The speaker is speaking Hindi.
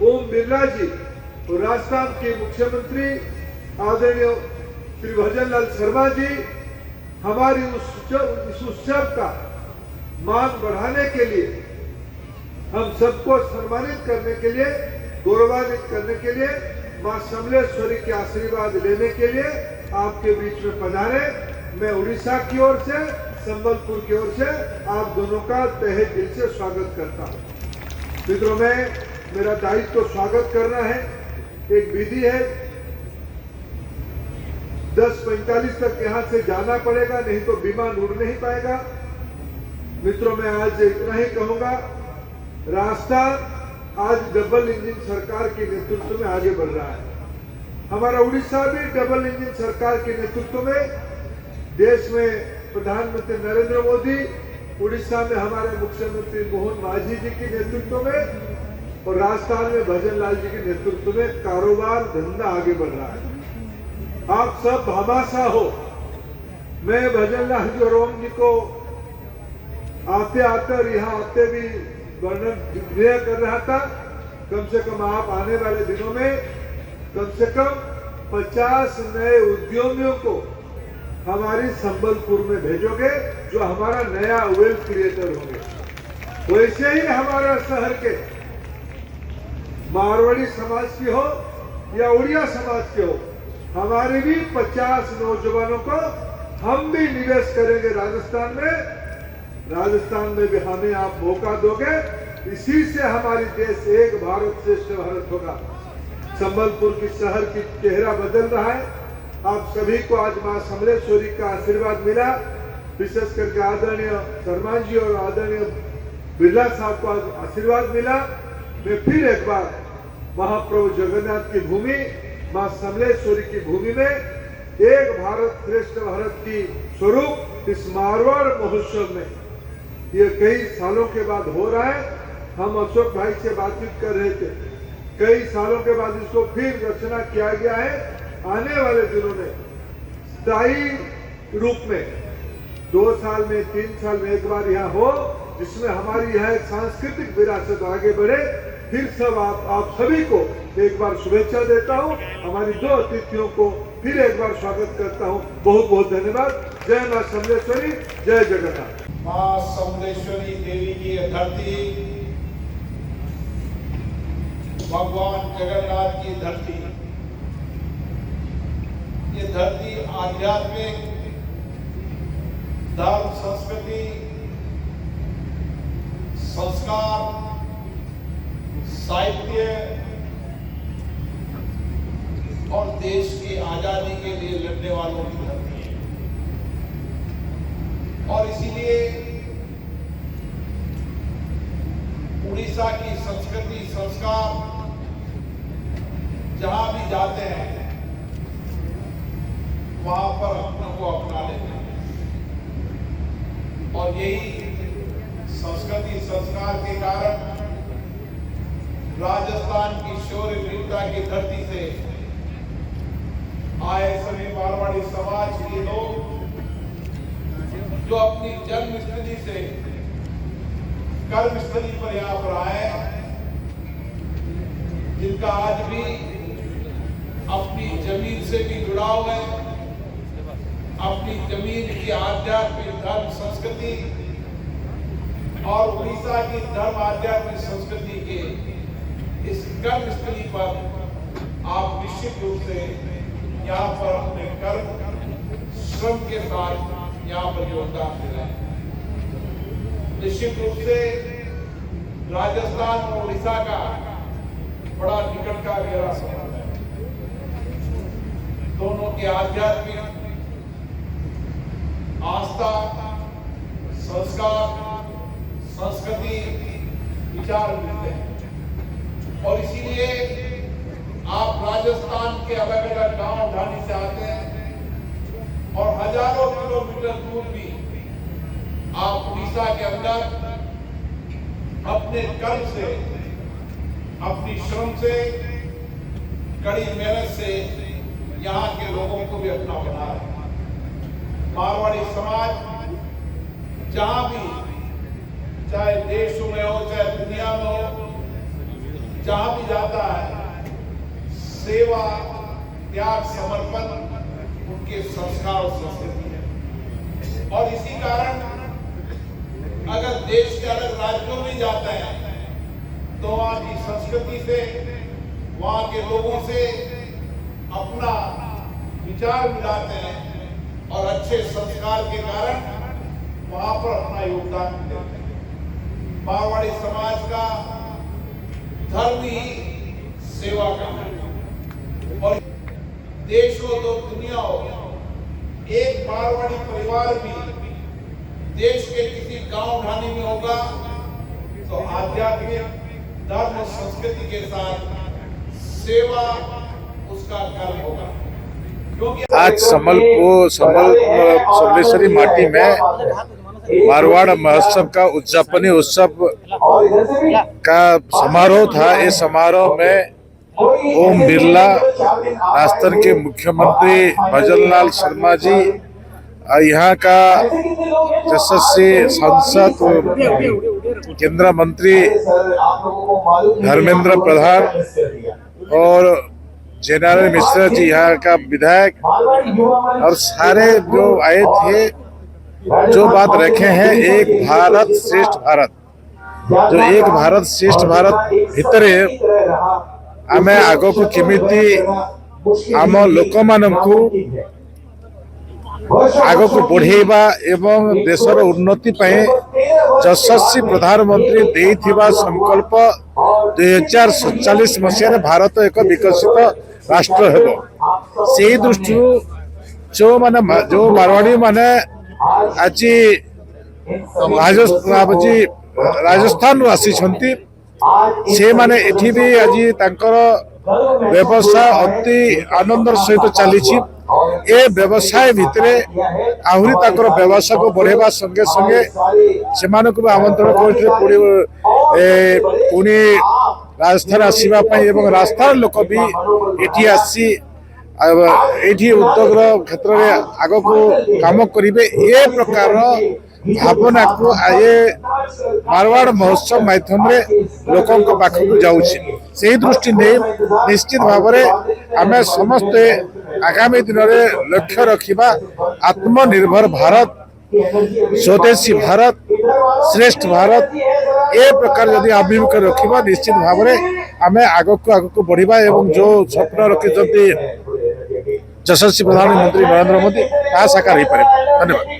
ओम बिरला जी और राजस्थान के मुख्यमंत्री आदरणीय श्री भजन लाल शर्मा जी हमारी इस उत्सव का मान बढ़ाने के लिए, हम सबको सम्मानित करने के लिए, गौरवान्वित करने के लिए, मां समलेश्वरी के आशीर्वाद लेने के लिए आपके बीच में पधारे। मैं उड़ीसा की ओर से, संबलपुर की ओर से आप दोनों का तहे दिल से स्वागत करता हूं। मित्रों, मेरा दायित्व तो स्वागत करना है। एक विधि है, 10:45 तक यहाँ से जाना पड़ेगा, नहीं तो विमान उड़ नहीं पाएगा। मित्रों, मैं आज इतना ही कहूंगा, राजस्थान आज डबल इंजन सरकार के नेतृत्व में आगे बढ़ रहा है। हमारा उड़ीसा भी डबल इंजन सरकार के नेतृत्व में, देश में प्रधानमंत्री नरेंद्र मोदी, उड़ीसा में हमारे मुख्यमंत्री मोहन माझी जी के नेतृत्व में और राजस्थान में भजन लाल जी के नेतृत्व में कारोबार धंधा आगे बढ़ रहा है। आप सब भामाशाह हो। मैं भजन लाल जी और ओम जी को आते आते और यहाँ आते भी वर्णन कर रहा था। कम से कम आप आने वाले दिनों में कम से कम 50 नए उद्यमियों को हमारी संबलपुर में भेजोगे, जो हमारा नया वेल्थ क्रिएटर होंगे। वैसे ही हमारा शहर के मारवाड़ी समाज की हो या उड़िया समाज के हो, हमारे भी 50 नौजवानों को हम भी निवेश करेंगे राजस्थान में। राजस्थान में भी हमें आप मौका दोगे, इसी से हमारी देश एक भारत श्रेष्ठ भारत होगा। संबलपुर की शहर की चेहरा बदल रहा है। आप सभी को आज मां समलेश्वरी का आशीर्वाद मिला, विशेष करके आदरणीय शर्मा जी और आदरणीय बिरला साहब को आज आशीर्वाद मिला। मैं फिर एक बार महाप्रभु जगन्नाथ की भूमि, मां समलेश्वरी की भूमि में एक भारत श्रेष्ठ भारत की स्वरूप इस मारवाड़ महोत्सव में ये कई सालों के बाद हो रहा है। हम अशोक भाई से बातचीत कर रहे थे, कई सालों के बाद इसको फिर रचना किया गया है। आने वाले दिनों में स्थायी रूप में 2 साल में 3 साल में एक बार यहाँ हो, जिसमें हमारी यह एक सांस्कृतिक विरासत आगे बढ़े। फिर सब आप सभी को एक बार शुभेच्छा देता हूँ। हमारी 2 अतिथियों को फिर एक बार स्वागत करता हूँ। बहुत बहुत धन्यवाद। जय मां समलेश्वरी, जय जगन्नाथ। मां समलेश्वरी देवी की धरती, भगवान जगन्नाथ की धरती, ये धरती आध्यात्मिक, धर्म, संस्कृति, संस्कार, साहित्य और देश की आजादी के लिए लड़ने वालों की धरती है। और इसीलिए उड़ीसा की संस्कृति, संस्कार जहां भी जाते हैं वहां पर अपनों को अपना लेते हैं। और यही संस्कृति, संस्कार के कारण राजस्थान की शौर्य वीरता की धरती से आए सभी मारवाड़ी समाज के लोग, जो अपनी जन्मस्थली से कर्मस्थली पर यहाँ पर आए, जिनका आज भी अपनी जमीन से भी जुड़ाव है, अपनी जमीन की आध्यात्मिक धर्म संस्कृति और उड़ीसा की धर्म आध्यात्मिक संस्कृति के इस कर्मस्थली पर आप निश्चित रूप से यहाँ पर अपने कर्म श्रम के साथ यहाँ पर योगदान दे रहे हैं। निश्चित रूप से राजस्थान और उड़ीसा का बड़ा निकट का गहरा संबंध है। दोनों के आध्यात्मिक आस्था, संस्कार, संस्कृति, विचार मिलते हैं। और इसीलिए आप राजस्थान के अलग अलग गांव ढाणी से आते हैं और हजारों किलोमीटर दूर भी आप उड़ीसा के अंदर अपने कर्म से, अपनी श्रम से, कड़ी मेहनत से यहाँ के लोगों को भी अपना बना है। मारवाड़ी समाज जहां भी, चाहे देशों में हो चाहे दुनिया में हो, जहां भी जाता है सेवा, त्याग, समर्पण उनके संस्कार और संस्कृति है। और इसी कारण अगर देश के अलग राज्यों में जाते हैं तो वहां की संस्कृति से, वहां के लोगों से अपना विचार मिलाते हैं और अच्छे संस्कार के कारण वहां पर अपना योगदान देते हैं। मारवाड़ी समाज का धर्म ही सेवा का है और देश हो तो दुनिया हो, एक मारवाड़ी परिवार भी देश के किसी गांव ढाणी में होगा तो आध्यात्मिक, धर्म और संस्कृति के साथ सेवा उसका कर्म होगा। क्योंकि आज सम्बलेश्वरी माटी में मारवाड़ महोत्सव का उद्यापनी उत्सव का समारोह था। इस समारोह में ओम बिरला, राजस्थान के मुख्यमंत्री भजनलाल शर्मा जी, यहाँ का यशस्वी सांसद केंद्र मंत्री धर्मेंद्र प्रधान और जयनारायण मिश्रा जी, यहाँ का विधायक, और सारे जो आए थे जो बात रखे हैं एक भारत श्रेष्ठ भारत, जो एक भारत श्रेष्ठ भारत भितरे आमे आगो को केमिति आम लोक मानकु आगो को बढ़ेबा एवं देशर उन्नति पय यशस्वी प्रधानमंत्री देइथिबा संकल्प 2047 मसीह भारत एक विकसित राष्ट्र हेबो। से दृष्टि जो मारवाड़ी माने आज राजस्थान आसी से माने एठी भी आज तांकर व्यवसाय अति आनंदर सहित चली। ए व्यवसाय भितरे आहरी ताकर व्यवसाय को बढ़ेबा संगे संगे सेमानक भी आमंत्रण करथिले पुणी राजस्थान आसीबा पई एवं राजस्थान लोक भी एठी आसी एठी उद्योग क्षेत्र में आग को काम करिवे। ए प्रकार भावना को आए मारवाड़ महोत्सव माध्यम रे लोकों को पाख को जाउछि। से दृष्टि ने निश्चित भाव में आमे समस्ते आगामी दिन में लक्ष्य रखिबा आत्मनिर्भर भारत, स्वदेशी भारत, श्रेष्ठ भारत। ए प्रकार यदि अभिमुख रखिबा निश्चित भाव में आमे आग को बढ़िबा एवं जो स्वप्न रखिछंती यशस्वी प्रधानमंत्री नरेंद्र मोदी ता साकार हो पारे। धन्यवाद।